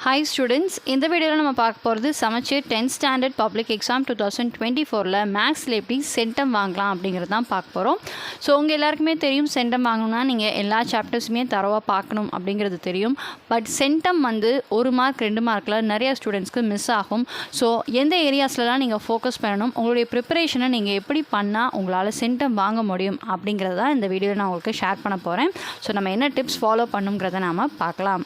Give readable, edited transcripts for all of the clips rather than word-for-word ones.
Hi students, இந்த வீடியோவில் நம்ம பார்க்க போகிறது சமச்சீர் 10th ஸ்டாண்டர்ட் பப்ளிக் எக்ஸாம் 2024 மேக்ஸில் எப்படி சென்டம் வாங்கலாம் அப்படிங்கிறது தான் பார்க்க போகிறோம். ஸோ உங்கள் எல்லாருக்குமே தெரியும் சென்டம் வாங்கணும்னா நீங்கள் எல்லா சாப்டர்ஸுமே தரவாக பார்க்கணும் அப்படிங்கிறது தெரியும். பட் சென்டம் வந்து 1 மார்க் 2 மார்க்கில் நிறைய ஸ்டூடெண்ட்ஸ்க்கு மிஸ் ஆகும். ஸோ எந்த ஏரியாஸ்லாம் நீங்கள் ஃபோக்கஸ் பண்ணணும், உங்களுடைய ப்ரிப்பரேஷனை நீங்கள் எப்படி பண்ணால் உங்களால் சென்டம் வாங்க முடியும் அப்படிங்கிறத தான் இந்த வீடியோவில் நான் உங்களுக்கு ஷேர் பண்ண போகிறேன். ஸோ நம்ம என்ன டிப்ஸ் ஃபாலோ பண்ணுங்கிறத நாம் பார்க்கலாம்.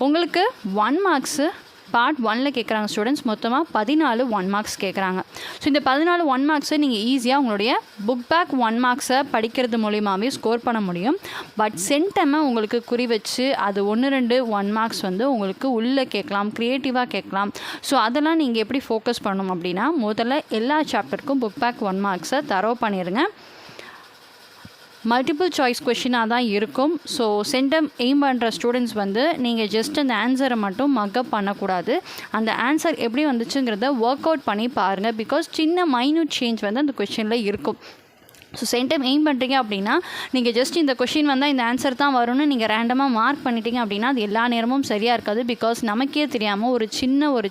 உங்களுக்கு 1 மார்க்ஸு பார்ட் 1ல் கேட்குறாங்க ஸ்டூடெண்ட்ஸ், மொத்தமாக 14 1 மார்க்ஸ் கேட்குறாங்க. ஸோ இந்த 14 1 மார்க்ஸை நீங்கள் ஈஸியாக உங்களுடைய புக் பேக் 1 மார்க்ஸை படிக்கிறது மூலியமாகவே ஸ்கோர் பண்ண முடியும். பட் சென்டம்மை உங்களுக்கு குறி வச்சு அது 1-2 1 மார்க்ஸ் வந்து உங்களுக்கு உள்ளே கேட்கலாம், க்ரியேட்டிவாக கேட்கலாம். ஸோ அதெல்லாம் நீங்கள் எப்படி ஃபோக்கஸ் பண்ணணும் அப்படின்னா, முதல்ல எல்லா சாப்டருக்கும் புக் பேக் 1 மார்க்ஸை தரவு பண்ணிடுங்க. மல்டிபிள் சாய்ஸ் கொஷினாக தான் இருக்கும். ஸோ சென்டம் எய்ம் பண்ணுற ஸ்டூடெண்ட்ஸ் வந்து நீங்கள் ஜஸ்ட் அந்த ஆன்சரை மட்டும் மக்கப் பண்ணக்கூடாது. அந்த ஆன்சர் எப்படி வந்துச்சுங்கிறத ஒர்க் அவுட் பண்ணி பாருங்கள். பிகாஸ் சின்ன மைன்யூட் சேஞ்ச் வந்து அந்த கொஷினில் இருக்கும். ஸோ சென்டம் எய்ம் பண்ணுறீங்க அப்படின்னா நீங்கள் ஜஸ்ட் இந்த கொஷின் வந்தால் இந்த ஆன்சர் தான் வரும்னு நீங்கள் ரேண்டமாக மார்க் பண்ணிட்டீங்க அப்படின்னா அது எல்லா நேரமும் சரியாக இருக்காது. பிகாஸ் நமக்கே தெரியாமல் ஒரு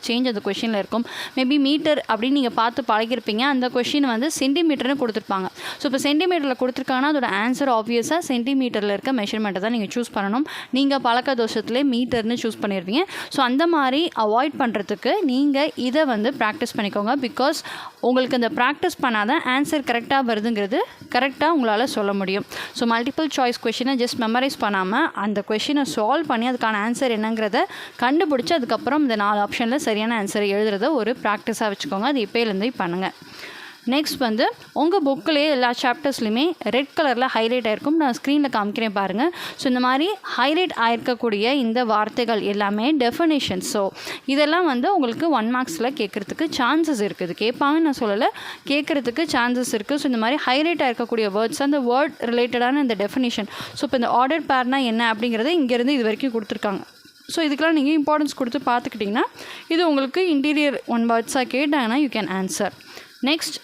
சேஞ்ச் அந்த கொஷினில் இருக்கும். மேபி மீட்டர் அப்படின்னு நீங்கள் பார்த்து பழகிருப்பீங்க, அந்த கொஷின் வந்து சென்டிமீட்டர்னு கொடுத்துருப்பாங்க. ஸோ இப்போ சென்டிமீட்டரில் கொடுத்துருக்காங்கன்னா அதோட ஆன்சர் ஆப்வியஸாக சென்டிமீட்டரில் இருக்க மெஷர்மெண்ட்டை தான் நீங்கள் சூஸ் பண்ணணும். நீங்கள் பழக்க தோஷத்துலேயே மீட்டர்னு சூஸ் பண்ணிடுவீங்க. ஸோ அந்த மாதிரி அவாய்ட் பண்ணுறதுக்கு நீங்கள் இதை வந்து ப்ராக்டிஸ் பண்ணிக்கோங்க. பிகாஸ் உங்களுக்கு அந்த ப்ராக்டிஸ் பண்ணாதான் ஆன்சர் கரெக்டாக வருதுங்கிறது கரெக்டாக உங்களால் சொல்ல முடியும். ஸோ மல்டிபிள் சாய்ஸ் கொஷினை ஜஸ்ட் மெமரைஸ் பண்ணாமல் அந்த கொஷினை சால்வ் பண்ணி அதுக்கான ஆன்சர் என்னங்கிறத கண்டுபிடிச்சி அதுக்கப்புறம் இந்த 4 ஆப்ஷனில் சரியான ஆன்சரை எழுதுறத ஒரு ப்ராக்டிஸாக வச்சுக்கோங்க. அது இப்போலேருந்தே பண்ணுங்கள். நெக்ஸ்ட் வந்து உங்கள் புக்கிலேயே எல்லா சாப்டர்ஸ்லையுமே ரெட் கலரில் ஹைலைட் ஆகிருக்கும். நான் ஸ்க்ரீனில் காமிக்கிறேன் பாருங்கள். ஸோ இந்த மாதிரி ஹைலைட் ஆகிருக்கக்கூடிய இந்த வார்த்தைகள் எல்லாமே டெஃபினேஷன்ஸ். ஸோ இதெல்லாம் வந்து உங்களுக்கு 1 மார்க்ஸில் கேட்குறதுக்கு சான்சஸ் இருக்குது. கேட்பாங்கன்னு நான் சொல்லலை, கேட்குறதுக்கு சான்சஸ் இருக்குது. ஸோ இந்த மாதிரி ஹைலைட் ஆகிருக்கக்கூடிய வேர்ட்ஸ், அந்த வேர்ட் ரிலேட்டடான இந்த டெஃபினேஷன். ஸோ இப்போ இந்த ஆர்டர் பேர்னா என்ன அப்படிங்கிறத இங்கேருந்து இது வரைக்கும் கொடுத்துருக்காங்க. ஸோ இதுக்கெல்லாம் நீங்கள் இம்பார்ட்டன்ஸ் கொடுத்து பார்த்துக்கிட்டிங்கன்னா இது உங்களுக்கு இன்டீரியர் 1 வேர்ட்ஸாக கேட்டாங்கன்னா you can answer. Next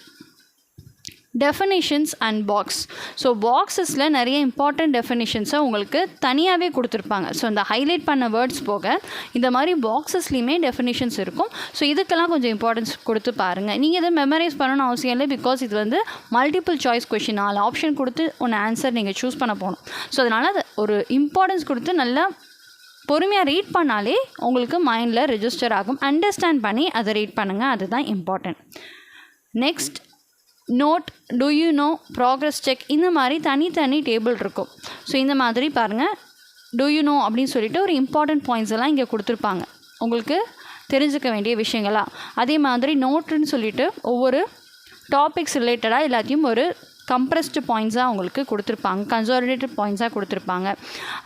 definitions and box. So பாக்ஸஸில் நிறைய இம்பார்ட்டன்ட் டெஃபினிஷன்ஸை உங்களுக்கு தனியாகவே கொடுத்துருப்பாங்க. ஸோ இந்த ஹைலைட் பண்ண வேர்ட்ஸ் போக இந்த மாதிரி பாக்ஸஸ்லேயுமே டெஃபினிஷன்ஸ் இருக்கும். ஸோ இதுக்கெல்லாம் கொஞ்சம் இம்பார்ட்டன்ஸ் கொடுத்து பாருங்கள். நீங்கள் இதை மெமரைஸ் பண்ணணும்னு அவசியம் இல்லை. பிகாஸ் இது வந்து மல்டிபிள் சாய்ஸ் கொஷின், 4 ஆப்ஷன் கொடுத்து ஒன்று ஆன்சர் நீங்கள் சூஸ் பண்ண போகணும். ஸோ அதனால் அது ஒரு இம்பார்ட்டன்ஸ் கொடுத்து நல்லா பொறுமையாக ரீட் பண்ணாலே உங்களுக்கு மைண்டில் ரெஜிஸ்டர் ஆகும். அண்டர்ஸ்டாண்ட் பண்ணி அதை ரீட் பண்ணுங்கள், அதுதான் important. Next note, do you know, progress check, இந்த மாதிரி தனித்தனி டேபிள் இருக்கும். ஸோ இந்த மாதிரி பாருங்கள், டு யூ நோ அப்படின்னு சொல்லிட்டு ஒரு இம்பார்ட்டன்ட் பாயிண்ட்ஸ் எல்லாம் இங்கே கொடுத்துருப்பாங்க உங்களுக்கு தெரிஞ்சுக்க வேண்டிய விஷயங்களாக. அதே மாதிரி நோட்டுன்னு சொல்லிட்டு ஒவ்வொரு டாபிக்ஸ் ரிலேட்டடாக எல்லாத்தையும் ஒரு கம்ப்ரெஸ்டு பாயிண்ட்ஸாக உங்களுக்கு கொடுத்துருப்பாங்க, கன்சாலிடேட்டட் பாயிண்ட்ஸாக கொடுத்துருப்பாங்க.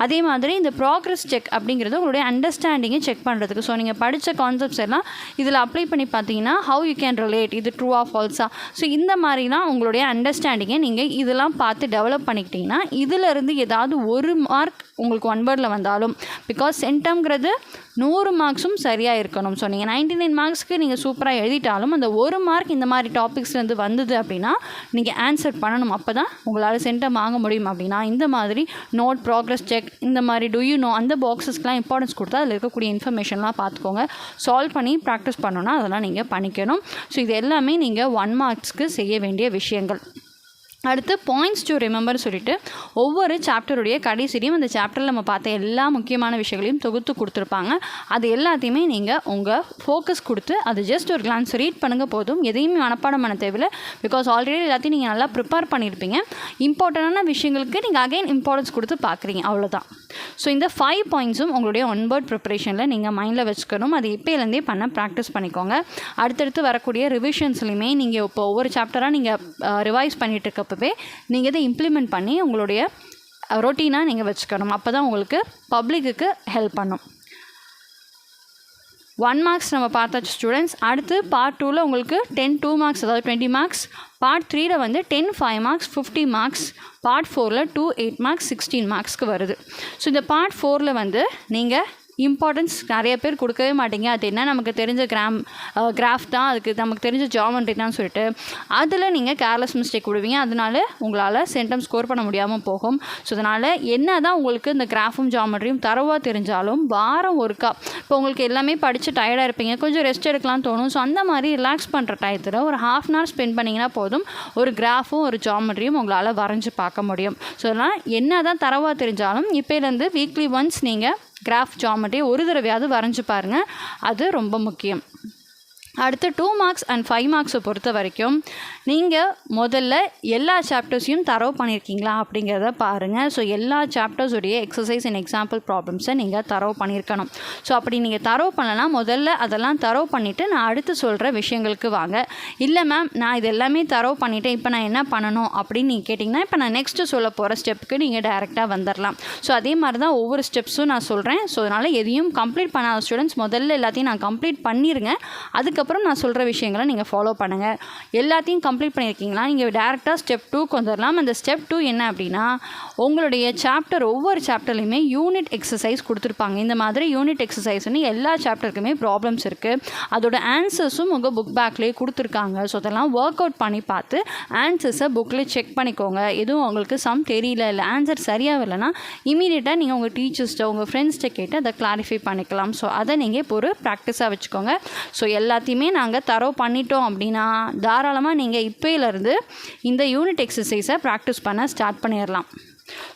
அதே மாதிரி இந்த ப்ராக்ரஸ் செக் அப்படிங்கிறது உங்களுடைய அண்டர்ஸ்டாண்டிங்கை செக் பண்ணுறதுக்கு. ஸோ நீங்கள் படித்த கான்செப்ட்ஸ் எல்லாம் இதில் அப்ளை பண்ணி பார்த்தீங்கன்னா ஹவு யூ கேன் ரிலேட், இது ட்ரூவா ஃபால்ஸா. ஸோ இந்த மாதிரிலாம் உங்களுடைய அண்டர்ஸ்டாண்டிங்கை நீங்கள் இதெல்லாம் பார்த்து டெவலப் பண்ணிக்கிட்டிங்கன்னா இதிலேருந்து ஏதாவது 1 மார்க் உங்களுக்கு 1 வேர்டில் வந்தாலும், பிகாஸ் சென்டம்ங்கிறது 100 மார்க்ஸும் சரியாக இருக்கணும். ஸோ நீங்கள் 99 மார்க்ஸ்க்கு நீங்கள் சூப்பராக எழுதிட்டாலும் அந்த 1 மார்க் இந்த மாதிரி டாபிக்ஸ்லேருந்து வந்தது அப்படின்னா நீங்கள் ஆன்சர் பண்ணணும். அப்போ தான் உங்களால் சென்டம் வாங்க முடியும். அப்படின்னா இந்த மாதிரி நோட், ப்ராக்ரஸ் செக், இந்த மாதிரி டு யூ நோ, அந்த பாக்ஸஸ்க்கெலாம் இம்பார்ட்டன்ஸ் கொடுத்தா அதில் இருக்கக்கூடிய இன்ஃபர்மேஷன்லாம் பார்த்துக்கோங்க. சால்வ் பண்ணி ப்ராக்டிஸ் பண்ணணுன்னா அதெல்லாம் நீங்கள் பண்ணிக்கணும். ஸோ இது எல்லாமே நீங்கள் 1 மார்க்ஸ்க்கு செய்ய வேண்டிய விஷயங்கள். அடுத்து பாயிண்ட்ஸ் டு ரிமெம்பர் சொல்லிட்டு ஒவ்வொரு சாப்டருடைய கடைசிலையும் அந்த சாப்டரில் நம்ம பார்த்த எல்லா முக்கியமான விஷயங்களையும் தொகுத்து கொடுத்துருப்பாங்க. அது எல்லாத்தையுமே நீங்கள் உங்கள் ஃபோக்கஸ் கொடுத்து அது ஜஸ்ட் ஒரு கிளான்ஸ் ரீட் பண்ணுங்கள் போதும். எதையுமே மனப்பாடம் பண்ண தேவையில்லை. பிகாஸ் ஆல்ரெடி எல்லாத்தையும் நீங்கள் நல்லா ப்ரிப்பேர் பண்ணியிருப்பீங்க. இம்பார்ட்டண்டான விஷயங்களுக்கு நீங்கள் அகைன் இம்பார்ட்டன்ஸ் கொடுத்து பார்க்குறீங்க, அவ்வளோதான். ஸோ இந்த 5 பாயிண்ட்ஸும் உங்களுடைய 1 வேர்ட் ப்ரிப்பரேஷனில் நீங்கள் மைண்டில் வச்சுக்கணும். அது இப்போலேருந்தே பண்ண ப்ராக்டிஸ் பண்ணிக்கோங்க. அடுத்தடுத்து வரக்கூடிய ரிவிஷன்ஸ்லையுமே நீங்கள் இப்போ ஒவ்வொரு சாப்டராக நீங்கள் ரிவைஸ் பண்ணிகிட்டு இருக்கப்பவே நீங்கள் இதை இம்ப்ளிமெண்ட் பண்ணி உங்களுடைய ரொட்டீனாக நீங்கள் வச்சுக்கணும். அப்போ தான் உங்களுக்கு பப்ளிக்கு ஹெல்ப் பண்ணும். 1 மார்க்ஸ் நம்ம பார்த்தாச்சு ஸ்டூடெண்ட்ஸ். அடுத்து பார்ட் 2ல் உங்களுக்கு 10 2 மார்க்ஸ், அதாவது 20 மார்க்ஸ். பார்ட் 3ல் வந்து 10 5 மார்க்ஸ் 50 மார்க்ஸ். பார்ட் 4ல் 2 8 மார்க்ஸ் 16 மார்க்ஸ்க்கு வருது. ஸோ இந்த பார்ட் 4ல் வந்து நீங்கள் இம்பார்ட்டன்ஸ் நிறைய பேர் கொடுக்கவே மாட்டீங்க. அது என்ன நமக்கு தெரிஞ்ச கிராஃப் தான், அதுக்கு நமக்கு தெரிஞ்ச ஜாமெண்ட்ரி தான் சொல்லிட்டு அதில் நீங்கள் கேர்லெஸ் மிஸ்டேக் விடுவீங்க. அதனால உங்களால் சென்டம் ஸ்கோர் பண்ண முடியாமல் போகும். ஸோ அதனால் என்ன தான் உங்களுக்கு இந்த கிராஃபும் ஜாமெண்ட்ரியும் தரவாக தெரிஞ்சாலும் வாரம் ஒருக்கா இப்போ உங்களுக்கு எல்லாமே படித்து டயர்டாக இருப்பீங்க, கொஞ்சம் ரெஸ்ட் எடுக்கலாம்னு தோணும். ஸோ அந்த மாதிரி ரிலாக்ஸ் பண்ணுற டயத்தில் ஒரு ½ hour ஸ்பெண்ட் பண்ணிங்கன்னா போதும், ஒரு கிராஃபும் ஒரு ஜாமெண்ட்ரியும் உங்களால் வரைஞ்சி பார்க்க முடியும். ஸோ அதனால் என்ன தான் தரவாக தெரிஞ்சாலும் இப்போலேருந்து வீக்லி ஒன்ஸ் நீங்கள் கிராஃப் ஜாமெண்ட்ரி ஒரு தடவையாவது வரைஞ்சி பாருங்கள். அது ரொம்ப முக்கியம். அடுத்து 2 marks and 5 marks பொறுத்த வரைக்கும் நீங்கள் முதல்ல எல்லா சாப்டர்ஸையும் தரவு பண்ணியிருக்கீங்களா அப்படிங்கிறத பாருங்கள். ஸோ எல்லா சாப்டர்ஸுடைய எக்ஸசைஸ் அண்ட் எக்ஸாம்பிள் ப்ராப்ளம்ஸை நீங்கள் தரவு பண்ணியிருக்கணும். ஸோ அப்படி நீங்கள் தரவு பண்ணலாம், முதல்ல அதெல்லாம் தரவு பண்ணிவிட்டு நான் அடுத்து சொல்கிற விஷயங்களுக்கு வாங்க. இல்லை மேம் நான் இது எல்லாமே தரவு பண்ணிவிட்டேன், இப்போ நான் என்ன பண்ணணும் அப்படின்னு நீங்கள் கேட்டிங்கன்னா இப்போ நான் நெக்ஸ்ட்டு சொல்ல போகிற ஸ்டெப்புக்கு நீங்கள் டைரெக்டாக வந்துடலாம். ஸோ அதே மாதிரி தான் ஒவ்வொரு ஸ்டெப்ஸும் நான் சொல்கிறேன். ஸோ அதனால் எதையும் கம்ப்ளீட் பண்ணாத ஸ்டூடெண்ட்ஸ் முதல்ல எல்லாத்தையும் நான் கம்ப்ளீட் பண்ணிடுங்க. அதுக்கப்புறம் நான் சொல்கிற விஷயங்களை நீங்கள் ஃபாலோ பண்ணுங்கள். எல்லாத்தையும் கம்ப்ளீட் பண்ணியிருக்கீங்களா, நீங்கள் டேரெக்டாக ஸ்டெப் 2க்கு வந்துடலாம். அந்த ஸ்டெப் 2 என்ன அப்படின்னா உங்களுடைய சாப்டர் ஒவ்வொரு சாப்டர்லையுமே யூனிட் எக்ஸசைஸ் கொடுத்துருப்பாங்க. இந்த மாதிரி யூனிட் எக்ஸசைஸ்னு எல்லா சாப்டருக்குமே ப்ராப்ளம்ஸ் இருக்குது, அதோட ஆன்சர்ஸும் உங்கள் புக் பேக்லேயே கொடுத்துருக்காங்க. ஸோ அதெல்லாம் ஒர்க் அவுட் பண்ணி பார்த்து ஆன்சர்ஸை புக்கில் செக் பண்ணிக்கோங்க. எதுவும் உங்களுக்கு சம் தெரியல, இல்லை ஆன்சர் சரியாக இல்லைன்னா இமீடியட்டாக நீங்கள் உங்கள் டீச்சர்ஸ்ட்டை உங்கள் ஃப்ரெண்ட்ஸ்ட்டை கேட்டு அதை கிளாரிஃபை பண்ணிக்கலாம். ஸோ அதை நீங்கள் இப்போ ஒரு ப்ராக்டிஸாக வச்சுக்கோங்க. ஸோ எல்லாத்தையுமே நாங்கள் தரவு பண்ணிட்டோம் அப்படின்னா தாராளமாக நீங்கள் இப்போலேருந்து இந்த யூனிட் எக்ஸசைஸை ப்ராக்டிஸ் பண்ண ஸ்டார்ட் பண்ணிடலாம்.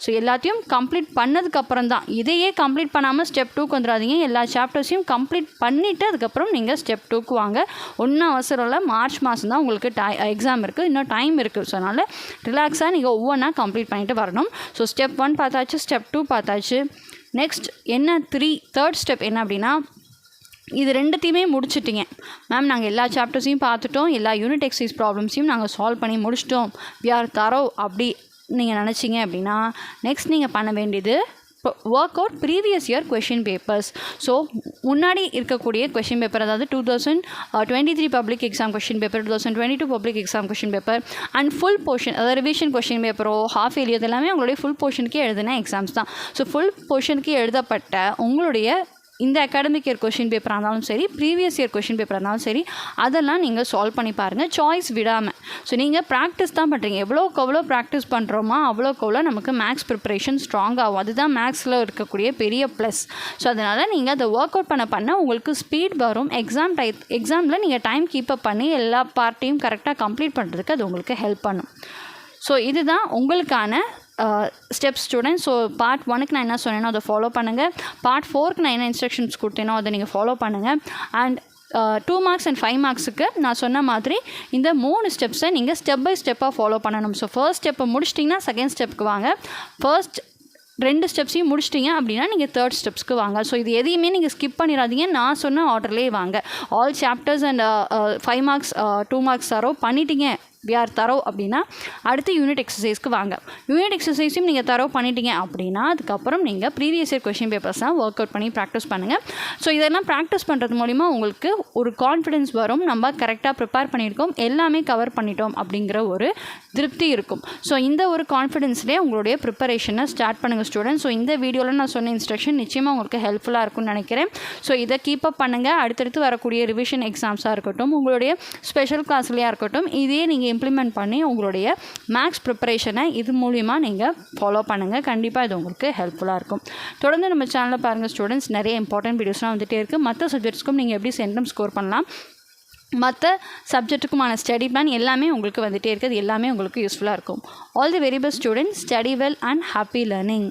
ஸோ எல்லாத்தையும் கம்ப்ளீட் பண்ணதுக்கப்புறம் தான், இதையே கம்ப்ளீட் பண்ணாமல் ஸ்டெப் 2க்கு வந்துடாதீங்க. எல்லா சாப்டர்ஸையும் கம்ப்ளீட் பண்ணிவிட்டு அதுக்கப்புறம் நீங்கள் ஸ்டெப் 2க்கு வாங்க. ஒன்றும் அவசரம் இல்லை, மார்ச் மாதம் தான் உங்களுக்கு எக்ஸாம் இருக்குது, இன்னும் டைம் இருக்குது. ஸோ அதனால் ரிலாக்ஸாக நீங்கள் ஒவ்வொன்றா கம்ப்ளீட் பண்ணிட்டு வரணும். ஸோ ஸ்டெப் 1 பார்த்தாச்சு, ஸ்டெப் 2 பார்த்தாச்சு. நெக்ஸ்ட் என்ன தேர்ட் ஸ்டெப் என்ன அப்படின்னா இது ரெண்டுத்தையுமே முடிச்சிட்டிங்க மேம், நாங்கள் எல்லா சாப்டர்ஸையும் பார்த்துட்டோம், எல்லா யூனிட் எக்ஸசைஸ் ப்ராப்ளம்ஸையும் நாங்கள் சால்வ் பண்ணி முடிச்சிட்டோம், வி ஆர் தரோ அப்படி நீங்கள் நினச்சிங்க அப்படின்னா நெக்ஸ்ட் நீங்கள் பண்ண வேண்டியது work out previous year question papers. So முன்னாடி இருக்கக்கூடிய கொஷின் பேப்பர், அதாவது 2023 public exam question paper, 2022 public exam question paper and full portion, அதாவது ரிவிஷன் கொஷின் பேப்பரோ ஹாஃப் இயர்லி எல்லாமே உங்களுடைய ஃபுல் போர்ஷனுக்கே எழுதின எக்ஸாம்ஸ் தான். ஸோ ஃபுல் போர்ஷனுக்கு எழுதப்பட்ட உங்களுடைய இந்த அகாடமிக் இயர் கொஷின் பேப்பராக இருந்தாலும் சரி, ப்ரீவியஸ் இயர் கொஷின் பேப்பராக இருந்தாலும் சரி, அதெல்லாம் நீங்கள் சால்வ் பண்ணி பாருங்கள், சாய்ஸ் விடாமல். ஸோ நீங்கள் ப்ராக்டிஸ் தான் பண்ணுறீங்க, எவ்வளோக்கு எவ்வளோ ப்ராக்டிஸ் பண்ணுறோமோ அவ்வளோக்கு எவ்வளோ நமக்கு மேக்ஸ் ப்ரிப்பரேஷன் ஸ்ட்ராங் ஆகும். அதுதான் மேக்ஸில் இருக்கக்கூடிய பெரிய ப்ளஸ். ஸோ அதனால் நீங்கள் அதை ஒர்க் அவுட் பண்ண உங்களுக்கு ஸ்பீட் வரும். எக்ஸாமில் நீங்கள் டைம் கீப்பப் பண்ணி எல்லா பார்ட்டையும் கரெக்டாக கம்ப்ளீட் பண்ணுறதுக்கு அது உங்களுக்கு ஹெல்ப் பண்ணும். ஸோ இதுதான் உங்களுக்கான ஸ்டெப்ஸ் ஸ்டூடெண்ட்ஸ். ஸோ பார்ட் 1க்கு நான் என்ன சொன்னேனோ அதை ஃபாலோ பண்ணுங்கள். பார்ட் 4க்கு நான் என்ன இன்ஸ்ட்ரக்ஷன்ஸ் கொடுத்தேனோ அதை நீங்கள் ஃபாலோ பண்ணுங்கள். அண்ட் 2 marks and 5 marksக்கு நான் சொன்ன மாதிரி இந்த 3 ஸ்டெப்ஸை நீங்கள் ஸ்டெப் பை ஸ்டெப்பாக ஃபாலோ பண்ணணும். ஸோ ஃபர்ஸ்ட் ஸ்டெப்பை முடிச்சிட்டிங்கன்னா செகண்ட் ஸ்டெப்புக்கு வாங்க, ஃபர்ஸ்ட் 2 ஸ்டெப்ஸையும் முடிச்சிட்டிங்க அப்படின்னா நீங்கள் தேர்ட் ஸ்டெப்ஸ்க்கு வாங்க. ஸோ இது எதையுமே நீங்கள் ஸ்கிப் பண்ணிடாதீங்க, நான் சொன்ன ஆர்டர்லேயே வாங்க. All chapters and 5 marks 2 marks தரோ பண்ணிட்டீங்க, வி ஆர் தரோ அப்படின்னா அடுத்து யூனிட் எக்ஸசைஸ்க்கு வாங்க. யூனிட் எக்ஸசைஸையும் நீங்கள் தரோ பண்ணிட்டீங்க அப்படின்னா அதுக்கப்புறம் நீங்கள் ப்ரீவியஸ் இயர் கொஷின் பேப்பர்ஸ் தான் ஒர்க் அவுட் பண்ணி ப்ராக்டிஸ் பண்ணுங்கள். ஸோ இதெல்லாம் ப்ராக்டிஸ் பண்ணுறது மூலிமா உங்களுக்கு ஒரு கான்ஃபிடென்ஸ் வரும், நம்ம கரெக்டாக ப்ரிப்பேர் பண்ணியிருக்கோம், எல்லாமே கவர் பண்ணிட்டோம் அப்படிங்கிற ஒரு திருப்தி இருக்கும். ஸோ இந்த ஒரு கான்ஃபிடென்ஸ்லேயே உங்களுடைய ப்ரிப்பரேஷனை ஸ்டார்ட் பண்ணுங்கள் ஸ்டூடெண்ட்ஸ். ஸோ இந்த வீடியோவில் நான் சொன்ன இன்ஸ்ட்ரக்ஷன் நிச்சயமாக உங்களுக்கு ஹெல்ப்ஃபுல்லாக இருக்கும்னு நினைக்கிறேன். ஸோ இதை கீப்பப் பண்ணுங்கள். அடுத்தடுத்து வரக்கூடிய ரிவிஷன் எக்ஸாம்ஸாக இருக்கட்டும், உங்களுடைய ஸ்பெஷல் கிளாஸ்லேயாக இருக்கட்டும், இதே நீங்கள் இம்ப்ளிமெண்ட் பண்ணி உங்களுடைய மேக்ஸ் ப்ரிப்பரேஷனை இது மூலிமா நீங்கள் ஃபாலோ பண்ணுங்கள். கண்டிப்பாக இது உங்களுக்கு ஹெல்ப்ஃபுல்லாக இருக்கும். தொடர்ந்து நம்ம சேனலில் பாருங்கள் ஸ்டூடெண்ட்ஸ், நிறைய இம்பார்ட்டன்ட் வீடியோஸ்லாம் வந்துகிட்டே இருக்குது. மற்ற சப்ஜெக்ட்ஸ்க்கும் நீங்கள் எப்படி சென்டம் ஸ்கோர் பண்ணலாம், மற்ற சப்ஜெக்ட்டுக்குமான ஸ்டடி பிளான் எல்லாமே உங்களுக்கு வந்துகிட்டே இருக்குது. எல்லாமே உங்களுக்கு யூஸ்ஃபுல்லாக இருக்கும். All the very best students, study well and happy learning.